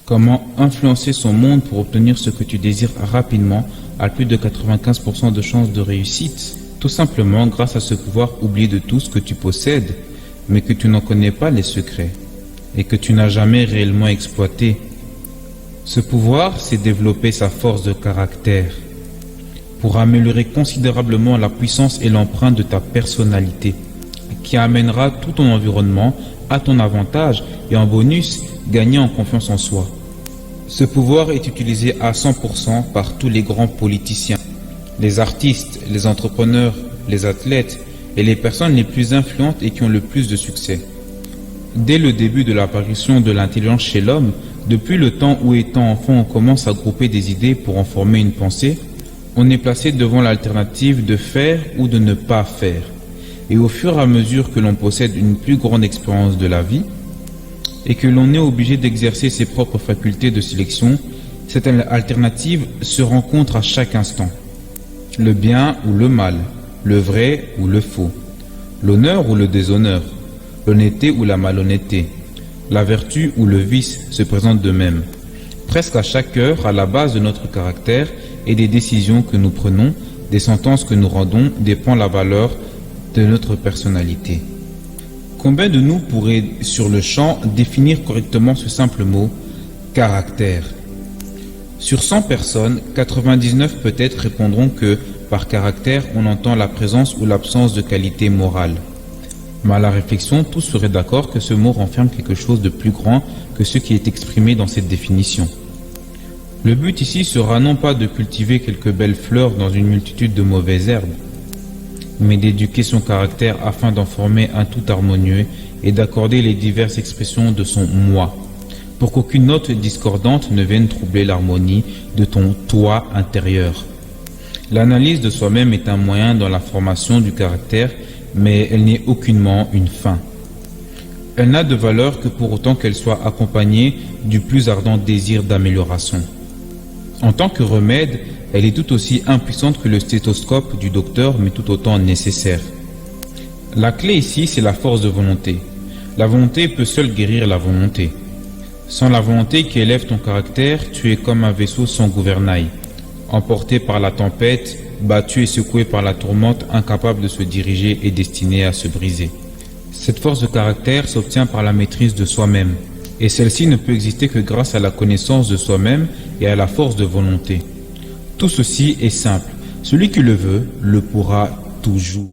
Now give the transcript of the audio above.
Comment influencer son monde pour obtenir ce que tu désires rapidement à plus de 95% de chances de réussite? Tout simplement grâce à ce pouvoir oublié de tout ce que tu possèdes, mais que tu n'en connais pas les secrets et que tu n'as jamais réellement exploité. Ce pouvoir, c'est développer sa force de caractère pour améliorer considérablement la puissance et l'empreinte de ta personnalité, qui amènera tout ton environnement à ton avantage et en bonus, gagner en confiance en soi. Ce pouvoir est utilisé à 100% par tous les grands politiciens, les artistes, les entrepreneurs, les athlètes et les personnes les plus influentes et qui ont le plus de succès. Dès le début de l'apparition de l'intelligence chez l'homme, depuis le temps où étant enfant on commence à grouper des idées pour en former une pensée, on est placé devant l'alternative de faire ou de ne pas faire. Et au fur et à mesure que l'on possède une plus grande expérience de la vie et que l'on est obligé d'exercer ses propres facultés de sélection, cette alternative se rencontre à chaque instant. Le bien ou le mal, le vrai ou le faux, l'honneur ou le déshonneur, l'honnêteté ou la malhonnêteté, la vertu ou le vice se présentent d'eux-mêmes. Presque à chaque heure, à la base de notre caractère et des décisions que nous prenons, des sentences que nous rendons, dépend la valeur de notre personnalité. Combien de nous pourraient sur le champ définir correctement ce simple mot « caractère » ? Sur 100 personnes, 99 peut-être répondront que par caractère on entend la présence ou l'absence de qualité morale. Mais à la réflexion, tous seraient d'accord que ce mot renferme quelque chose de plus grand que ce qui est exprimé dans cette définition. Le but ici sera non pas de cultiver quelques belles fleurs dans une multitude de mauvaises herbes, mais d'éduquer son caractère afin d'en former un tout harmonieux et d'accorder les diverses expressions de son « moi », pour qu'aucune note discordante ne vienne troubler l'harmonie de ton « toi » intérieur. L'analyse de soi-même est un moyen dans la formation du caractère, mais elle n'est aucunement une fin. Elle n'a de valeur que pour autant qu'elle soit accompagnée du plus ardent désir d'amélioration. En tant que remède, elle est tout aussi impuissante que le stéthoscope du docteur, mais tout autant nécessaire. La clé ici, c'est la force de volonté. La volonté peut seule guérir la volonté. Sans la volonté qui élève ton caractère, tu es comme un vaisseau sans gouvernail, emporté par la tempête, battu et secoué par la tourmente, incapable de se diriger et destiné à se briser. Cette force de caractère s'obtient par la maîtrise de soi-même, et celle-ci ne peut exister que grâce à la connaissance de soi-même et à la force de volonté. Tout ceci est simple. Celui qui le veut, le pourra toujours.